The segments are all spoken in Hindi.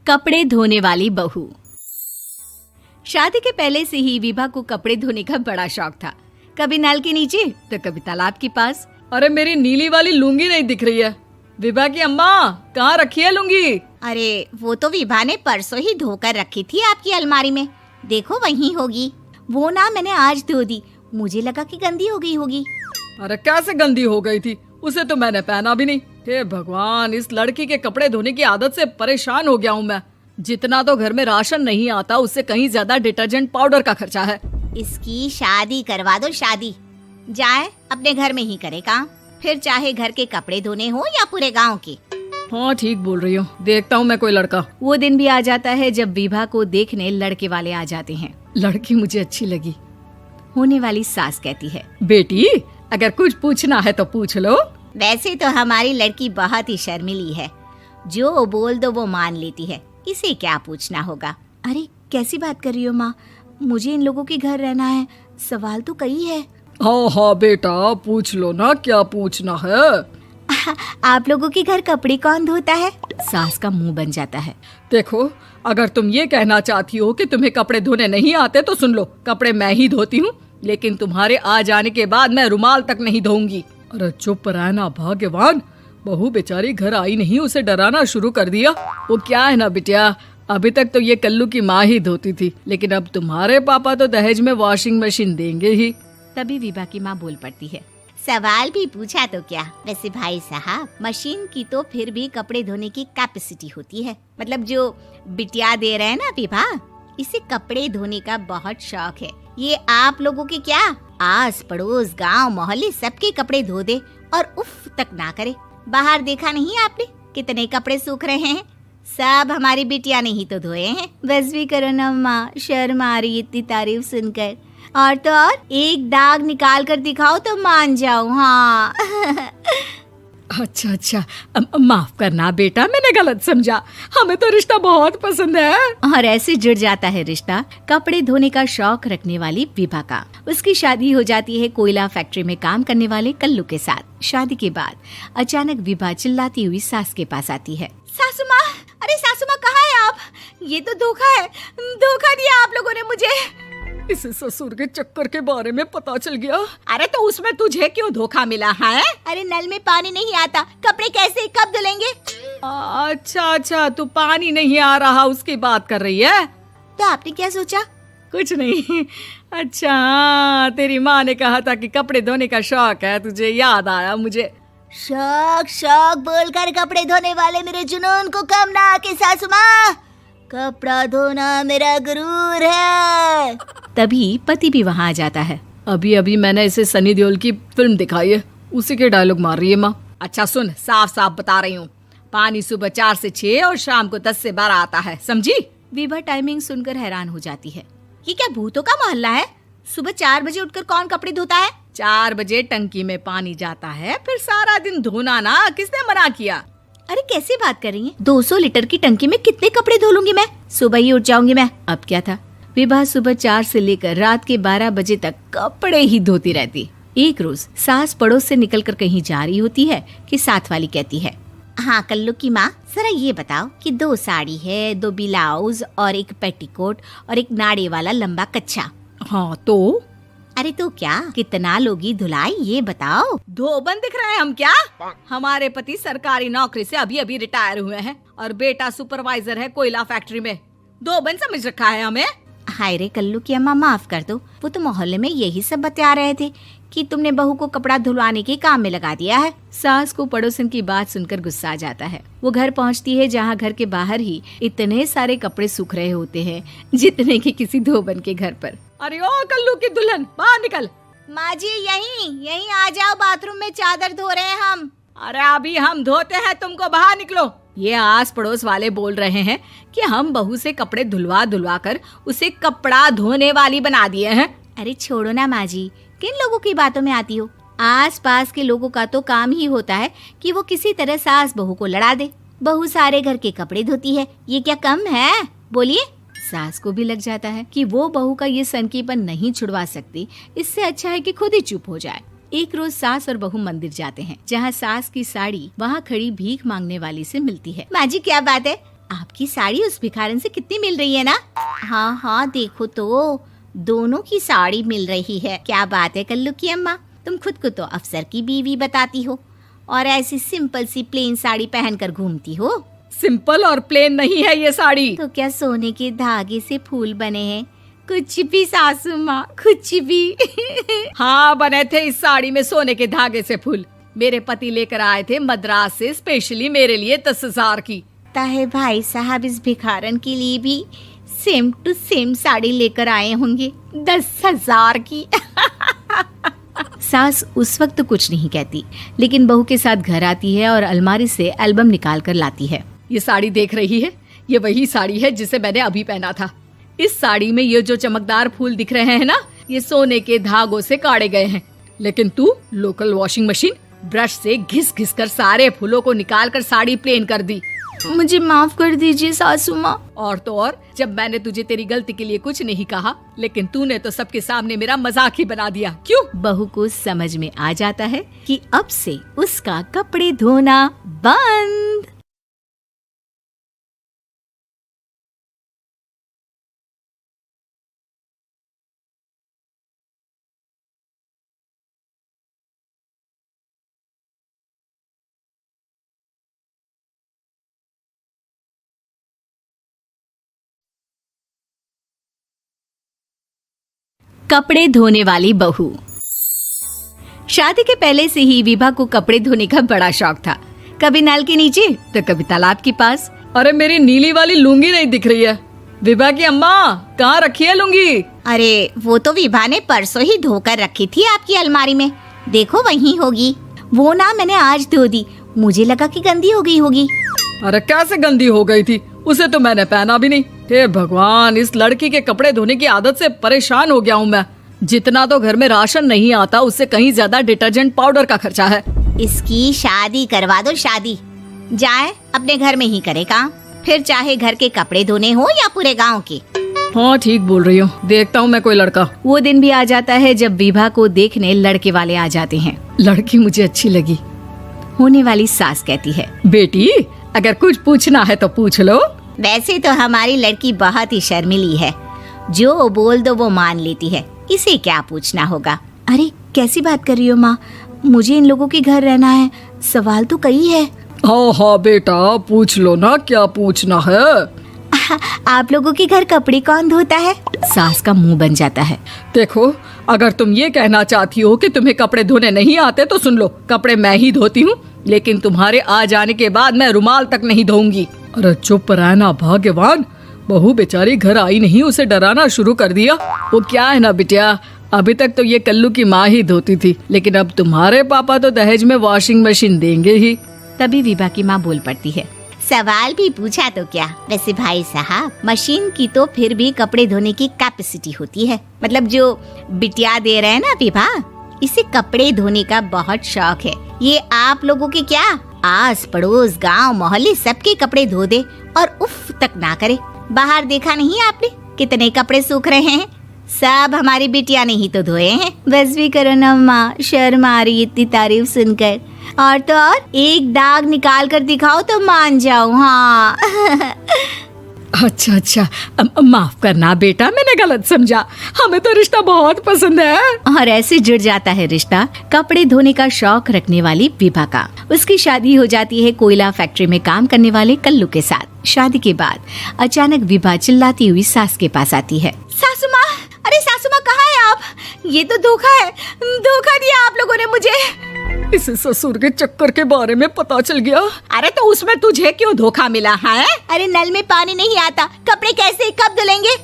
कपड़े धोने वाली बहू। शादी के पहले से ही विभा को कपड़े धोने का बड़ा शौक था। कभी नल के नीचे तो कभी तालाब के पास। अरे मेरी नीली वाली लुंगी नहीं दिख रही है। विभा की अम्मा, कहाँ रखी है लुंगी? अरे वो तो विभा ने परसों ही धोकर रखी थी आपकी अलमारी में, देखो वहीं होगी। वो ना मैंने आज धो दी, मुझे लगा कि गंदी हो गई होगी। अरे कैसे गंदी हो गई थी? उसे तो मैंने पहना भी नहीं। हे भगवान, इस लड़की के कपड़े धोने की आदत से परेशान हो गया हूँ मैं। जितना तो घर में राशन नहीं आता, उससे कहीं ज्यादा डिटर्जेंट पाउडर का खर्चा है। इसकी शादी करवा दो, शादी जाए अपने घर में ही करे काम, फिर चाहे घर के कपड़े धोने हो या पूरे गांव के। हाँ ठीक बोल रही हो, देखता हूँ मैं कोई लड़का। वो दिन भी आ जाता है जब विभा को देखने लड़के वाले आ जाते हैं। लड़की मुझे अच्छी लगी। होने वाली सास कहती है, बेटी अगर कुछ पूछना है तो पूछ लो। वैसे तो हमारी लड़की बहुत ही शर्मीली है, जो बोल दो वो मान लेती है, इसे क्या पूछना होगा। अरे कैसी बात कर रही हो माँ, मुझे इन लोगों के घर रहना है, सवाल तो कई है। हाँ हाँ बेटा, पूछ लो ना, क्या पूछना है। आप लोगों के घर कपड़े कौन धोता है? सास का मुंह बन जाता है। देखो, अगर तुम ये कहना चाहती हो कि तुम्हें कपड़े धोने नहीं आते तो सुन लो, कपड़े मैं ही धोती हूँ, लेकिन तुम्हारे आ जाने के बाद मैं रुमाल तक नहीं धोऊंगी। अरे चुप रहना भाग्यवान, बहू बेचारी घर आई नहीं, उसे डराना शुरू कर दिया। वो क्या है ना बिटिया, अभी तक तो ये कल्लू की माँ ही धोती थी, लेकिन अब तुम्हारे पापा तो दहेज में वॉशिंग मशीन देंगे ही। तभी विभा की माँ बोल पड़ती है, सवाल भी पूछा तो क्या। वैसे भाई साहब, मशीन की तो फिर भी कपड़े धोने की कैपेसिटी होती है। मतलब जो बिटिया दे रहे हैं ना विभा, इसे कपड़े धोने का बहुत शौक है। ये आप लोगों के क्या, आस पड़ोस गांव मोहल्ले सबके कपड़े धो दे और उफ तक ना करे। बाहर देखा नहीं आपने कितने कपड़े सूख रहे हैं? सब हमारी बिटिया ने ही तो धोए हैं। बस भी करो ना माँ, शर्म आ रही इतनी तारीफ सुनकर। और तो और एक दाग निकाल कर दिखाओ तो मान जाओ। हाँ अच्छा, माफ करना बेटा, मैंने गलत समझा। हमें तो रिश्ता बहुत पसंद है। और ऐसे जुड़ जाता है रिश्ता कपड़े धोने का शौक रखने वाली विभा का। उसकी शादी हो जाती है कोयला फैक्ट्री में काम करने वाले कल्लू के साथ। शादी के बाद अचानक विभा चिल्लाती हुई सास के पास आती है। सासू माँ, अरे सासू माँ कहाँ है आप? ये तो धोखा है, धोखा दिया आप लोगों ने मुझे। इसे ससुर के चक्कर के बारे में पता चल गया। अरे तो उसमें तुझे क्यों धोखा मिला है? अरे नल में पानी नहीं आता, कपड़े कैसे कब धुलेंगे? अच्छा, तू पानी नहीं आ रहा उसकी बात कर रही है। तो आपने क्या सोचा? कुछ नहीं। अच्छा, तेरी माँ ने कहा था कि कपड़े धोने का शौक है तुझे, याद आया मुझे। शौक बोलकर कपड़े धोने वाले मेरे जुनून को कम ना आके सासू माँ, कपड़ा धोना मेरा गुरूर है। तभी पति भी वहाँ आ जाता है। अभी मैंने इसे सनी देओल की फिल्म दिखाई है, उसी के डायलॉग मार रही है माँ। अच्छा सुन, साफ बता रही हूँ, पानी सुबह 4 से 6 और शाम को 10 से 12 आता है, समझी? विभा टाइमिंग सुनकर हैरान हो जाती है। ये क्या भूतों का मोहल्ला है? सुबह 4 बजे उठकर कौन कपड़े धोता है? 4 बजे टंकी में पानी जाता है, फिर सारा दिन धोना ना, किसने मना किया? अरे कैसी बात कर रही हैं? 200 लीटर की टंकी में कितने कपड़े धो लूंगी मैं? सुबह ही उठ जाऊंगी मैं। अब क्या था, विभा सुबह 4 से लेकर रात के 12 बजे तक कपड़े ही धोती रहती। एक रोज सास पड़ोस से निकलकर कहीं जा रही होती है कि साथ वाली कहती है, हाँ कल्लू की माँ, जरा ये बताओ कि 2 साड़ी है, 2 ब्लाउज और एक पेटीकोट और एक नाड़े वाला लंबा कच्छा। हाँ तो? अरे तो क्या, कितना लोगी धुलाई ये बताओ। धोबन दिख रहे हैं हम क्या? हमारे पति सरकारी नौकरी से अभी रिटायर हुए हैं और बेटा सुपरवाइजर है कोयला फैक्ट्री में। धोबन समझ रखा है हमें। हाय रे कल्लू की अम्मा, माफ कर दो, वो तो मोहल्ले में यही सब बता रहे थे कि तुमने बहू को कपड़ा धुलवाने के काम में लगा दिया है। सास को पड़ोसन की बात सुनकर गुस्सा आ जाता है। वो घर पहुंचती है जहां घर के बाहर ही इतने सारे कपड़े सूख रहे होते हैं जितने कि किसी धोबन के घर पर। अरे ओ कल्लू की दुल्हन, बाहर निकल। माँ जी यहीं आ जाओ, बाथरूम में चादर धो रहे हैं हम। अरे अभी हम धोते हैं, तुमको बाहर निकलो। ये आस पड़ोस वाले बोल रहे हैं कि हम बहू से कपड़े धुलवा कर उसे कपड़ा धोने वाली बना दिए हैं। अरे छोड़ो ना माँ जी, किन लोगों की बातों में आती हो? आस पास के लोगों का तो काम ही होता है कि वो किसी तरह सास बहू को लड़ा दे। बहू सारे घर के कपड़े धोती है, ये क्या कम है? बोलिए। सास को भी लग जाता है कि वो बहू का ये सनकीपन नहीं छुड़वा सकती, इससे अच्छा है कि खुद ही चुप हो जाए। एक रोज सास और बहू मंदिर जाते हैं, जहाँ सास की साड़ी वहाँ खड़ी भीख मांगने वाली से मिलती है। माँ जी क्या बात है, आपकी साड़ी उस भिखारन से कितनी मिल रही है ना? हाँ हाँ देखो तो, दोनों की साड़ी मिल रही है। क्या बात है कल्लू की अम्मा, तुम खुद को तो अफसर की बीवी बताती हो और ऐसी सिंपल सी प्लेन साड़ी पहनकर घूमती हो। सिंपल और प्लेन नहीं है ये साड़ी। तो क्या सोने के धागे से फूल बने हैं? कुछ भी सासू माँ, कुछ भी। हाँ बने थे इस साड़ी में सोने के धागे से फूल। मेरे पति लेकर आए थे मद्रास से स्पेशली मेरे लिए 10,000 की। ताहे भाई साहब इस भिखारन के लिए भी सेम टू सेम साड़ी लेकर आए होंगे 10,000 की। सास उस वक्त तो कुछ नहीं कहती, लेकिन बहू के साथ घर आती है और अलमारी से एल्बम निकाल कर लाती है। ये साड़ी देख रही है, ये वही साड़ी है जिसे मैंने अभी पहना था। इस साड़ी में ये जो चमकदार फूल दिख रहे हैं ना, ये सोने के धागों से काटे गए हैं। लेकिन तू लोकल वॉशिंग मशीन ब्रश से घिस घिस कर सारे फूलों को निकाल कर साड़ी प्लेन कर दी। मुझे माफ कर दीजिए सासू माँ। और तो और, जब मैंने तुझे तेरी गलती के लिए कुछ नहीं कहा, लेकिन तूने तो सबके सामने मेरा मजाक ही बना दिया। क्यों? बहू को समझ में आ जाता है कि अब से उसका कपड़े धोना बंद। कपड़े धोने वाली बहू। शादी के पहले से ही विभा को कपड़े धोने का बड़ा शौक था। कभी नल के नीचे तो कभी तालाब के पास। अरे मेरी नीली वाली लुंगी नहीं दिख रही है। विभा की अम्मा, कहाँ रखी है लुंगी? अरे वो तो विभा ने परसों ही धोकर रखी थी आपकी अलमारी में, देखो वहीं होगी। वो ना मैंने आज धो दी, मुझे लगा कि गंदी हो गई होगी। अरे कैसे गंदी हो गई थी? उसे तो मैंने पहना भी नहीं। हे भगवान, इस लड़की के कपड़े धोने की आदत से परेशान हो गया हूँ मैं। जितना तो घर में राशन नहीं आता, उससे कहीं ज्यादा डिटर्जेंट पाउडर का खर्चा है। इसकी शादी करवा दो, शादी। जाए अपने घर में ही करे काम, फिर चाहे घर के कपड़े धोने हो या पूरे गांव के। हाँ ठीक बोल रही हूँ, देखता हूँ मैं कोई लड़का। वो दिन भी आ जाता है जब विभा को देखने लड़के वाले आ जाते हैं। लड़की मुझे अच्छी लगी। होने वाली सास कहती है, बेटी अगर कुछ पूछना है तो पूछ लो। वैसे तो हमारी लड़की बहुत ही शर्मीली है, जो बोल दो वो मान लेती है, इसे क्या पूछना होगा। अरे कैसी बात कर रही हो माँ, मुझे इन लोगों के घर रहना है, सवाल तो कई है। हाँ हाँ बेटा, पूछ लो ना, क्या पूछना है। आप लोगों के घर कपड़े कौन धोता है? सास का मुंह बन जाता है। देखो, अगर तुम ये कहना चाहती हो कि तुम्हें कपड़े धोने नहीं आते तो सुन लो, कपड़े मैं ही धोती हूँ, लेकिन तुम्हारे आ जाने के बाद मैं रुमाल तक नहीं धोऊंगी। अरे चुप रहना भाग्यवान, बहू बेचारी घर आई नहीं, उसे डराना शुरू कर दिया। वो क्या है ना बिटिया, अभी तक तो ये कल्लू की माँ ही धोती थी, लेकिन अब तुम्हारे पापा तो दहेज में वॉशिंग मशीन देंगे ही। तभी विभा की माँ बोल पड़ती है, सवाल भी पूछा तो क्या। वैसे भाई साहब, मशीन की तो फिर भी कपड़े धोने की कैपेसिटी होती है। मतलब जो बिटिया दे रहे हैं ना विभा, इसे कपड़े धोने का बहुत शौक है। ये आप लोगों के क्या, आस पड़ोस गांव मोहल्ले सबके कपड़े धो दे और उफ तक ना करे। बाहर देखा नहीं आपने कितने कपड़े सूख रहे हैं? सब हमारी बिटिया ने ही तो धोए हैं। बस भी करो ना माँ, शर्म आ रही इतनी तारीफ सुनकर। और तो और, एक दाग निकाल कर दिखाओ तो मान जाऊँ। हाँ। अच्छा अच्छा, माफ करना बेटा, मैंने गलत समझा। हमें तो रिश्ता बहुत पसंद है। और ऐसे जुड़ जाता है रिश्ता कपड़े धोने का शौक रखने वाली विभा का। उसकी शादी हो जाती है कोयला फैक्ट्री में काम करने वाले कल्लू के साथ। शादी के बाद अचानक विभा चिल्लाती हुई सास के पास आती है। सासू माँ, अरे सासू माँ कहाँ है आप? ये तो धोखा है, धोखा दिया आप लोगों ने मुझे। इसे ससुर के चक्कर के बारे में पता चल गया। अरे तो उसमें तुझे क्यों धोखा मिला है? अरे नल में पानी नहीं आता, कपड़े कैसे कब धुलेंगे?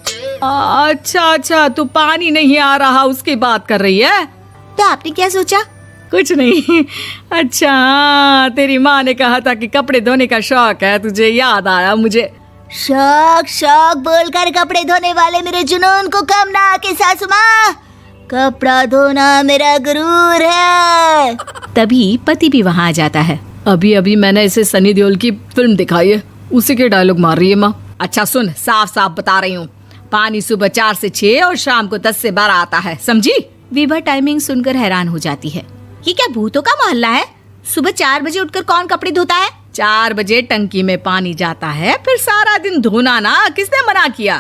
अच्छा अच्छा, तू पानी नहीं आ रहा उसकी बात कर रही है। तो आपने क्या सोचा? कुछ नहीं। अच्छा, तेरी माँ ने कहा था कि कपड़े धोने का शौक है तुझे, याद आया मुझे। शौक शौक बोलकर कपड़े धोने वाले मेरे जुनून को कम ना आके सासू माँ, कपड़ा धोना मेरा गुरूर है। तभी पति भी वहाँ आ जाता है। अभी अभी मैंने इसे सनी देओल की फिल्म दिखाई है, उसी के डायलॉग मार रही है माँ। अच्छा सुन, साफ साफ बता रही हूँ, पानी सुबह 4 से 6 और शाम को 10 से 12 आता है, समझी? विभा टाइमिंग सुनकर हैरान हो जाती है। ये क्या भूतों का मोहल्ला है? सुबह 4 बजे उठकर कौन कपड़े धोता है? 4 बजे टंकी में पानी जाता है, फिर सारा दिन धोना ना, किसने मना किया?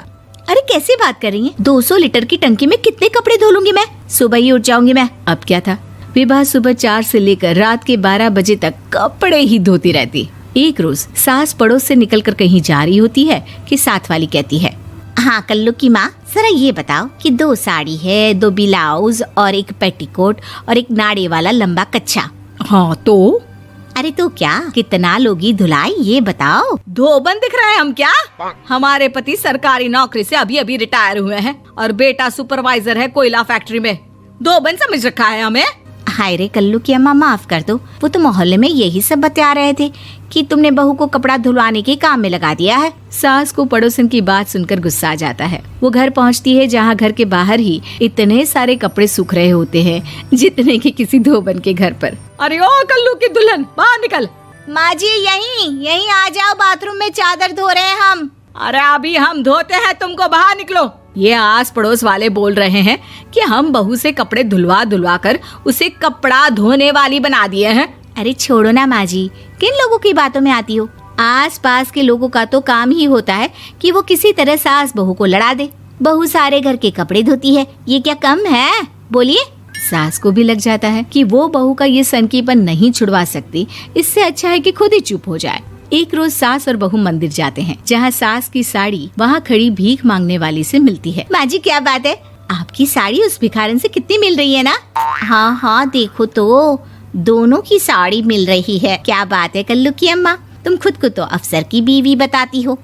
अरे कैसे बात कर रही हैं? 200 लीटर की टंकी में कितने कपड़े धो लूंगी मैं? सुबह ही उठ जाऊंगी मैं। अब क्या था, विभा सुबह 4 से लेकर रात के 12 बजे तक कपड़े ही धोती रहती। एक रोज सास पड़ोस से निकलकर कहीं जा रही होती है कि साथ वाली कहती है, हाँ कल्लू की माँ, जरा ये बताओ कि 2 साड़ी है, 2 ब्लाउज और एक पेटीकोट और एक नाड़े वाला लंबा कच्छा। हाँ तो? अरे तो क्या, कितना लोगी धुलाई ये बताओ। धोबन दिख रहे हैं हम क्या? हमारे पति सरकारी नौकरी से अभी अभी रिटायर हुए हैं और बेटा सुपरवाइजर है कोयला फैक्ट्री में। धोबन समझ रखा है हमें? हाय रे कल्लू की अम्मा, माफ कर दो, वो तो मोहल्ले में यही सब बता रहे थे कि तुमने बहू को कपड़ा धुलवाने के काम में लगा दिया है। सास को पड़ोसन की बात सुनकर गुस्सा आ जाता है। वो घर पहुंचती है जहां घर के बाहर ही इतने सारे कपड़े सूख रहे होते हैं जितने कि किसी धोबन के घर पर। अरे ओ कल्लू की दुल्हन, बाहर निकल। माँ जी यहीं आ जाओ, बाथरूम में चादर धो रहे हैं हम। अरे अभी हम धोते हैं, तुमको बाहर निकलो। ये आस पड़ोस वाले बोल रहे हैं कि हम बहू से कपड़े धुलवा कर उसे कपड़ा धोने वाली बना दिए हैं। अरे छोड़ो ना माँ जी, किन लोगों की बातों में आती हो? आस पास के लोगों का तो काम ही होता है कि वो किसी तरह सास बहू को लड़ा दे। बहू सारे घर के कपड़े धोती है, ये क्या कम है? बोलिए। सास को भी लग जाता है कि वो बहू का ये सनकीपन नहीं छुड़वा सकती, इससे अच्छा है कि खुद ही चुप हो जाए। एक रोज सास और बहू मंदिर जाते हैं, जहाँ सास की साड़ी वहाँ खड़ी भीख मांगने वाली से मिलती है। माँ जी क्या बात है, आपकी साड़ी उस भिखारन से कितनी मिल रही है ना? हाँ देखो तो, दोनों की साड़ी मिल रही है। क्या बात है कल्लू की अम्मा, तुम खुद को तो अफसर की बीवी बताती हो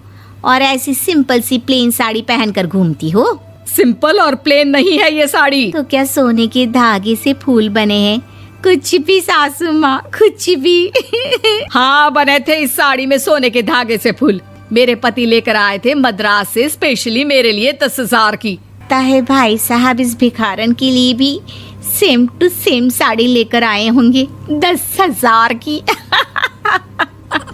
और ऐसी सिंपल सी प्लेन साड़ी पहनकर घूमती हो। सिंपल और प्लेन नहीं है ये साड़ी। तो क्या सोने के धागे से फूल बने हैं? कुछ भी सासू माँ, कुछ भी। हाँ बने थे इस साड़ी में सोने के धागे से फूल। मेरे पति लेकर आए थे मद्रास से स्पेशली मेरे लिए 10,000 की। ताहे भाई साहब इस भिखारन के लिए भी सेम टू सेम साड़ी लेकर आए होंगे 10,000 की।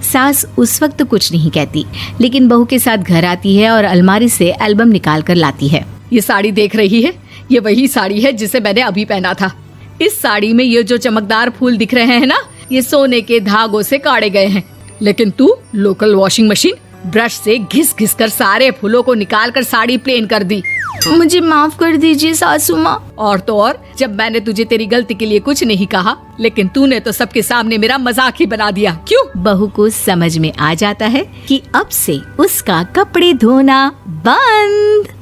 सास उस वक्त कुछ नहीं कहती, लेकिन बहू के साथ घर आती है और अलमारी से एल्बम निकाल कर लाती है। ये साड़ी देख रही है, ये वही साड़ी है जिसे मैंने अभी पहना था। इस साड़ी में ये जो चमकदार फूल दिख रहे हैं ना, ये सोने के धागों से काटे गए हैं। लेकिन तू लोकल वॉशिंग मशीन ब्रश से घिस घिस कर सारे फूलों को निकाल कर साड़ी प्लेन कर दी। मुझे माफ कर दीजिए सासू माँ। और तो और, जब मैंने तुझे तेरी गलती के लिए कुछ नहीं कहा, लेकिन तूने तो सबके सामने मेरा मजाक ही बना दिया। क्यों? बहू को समझ में आ जाता है कि अब से उसका कपड़े धोना बंद।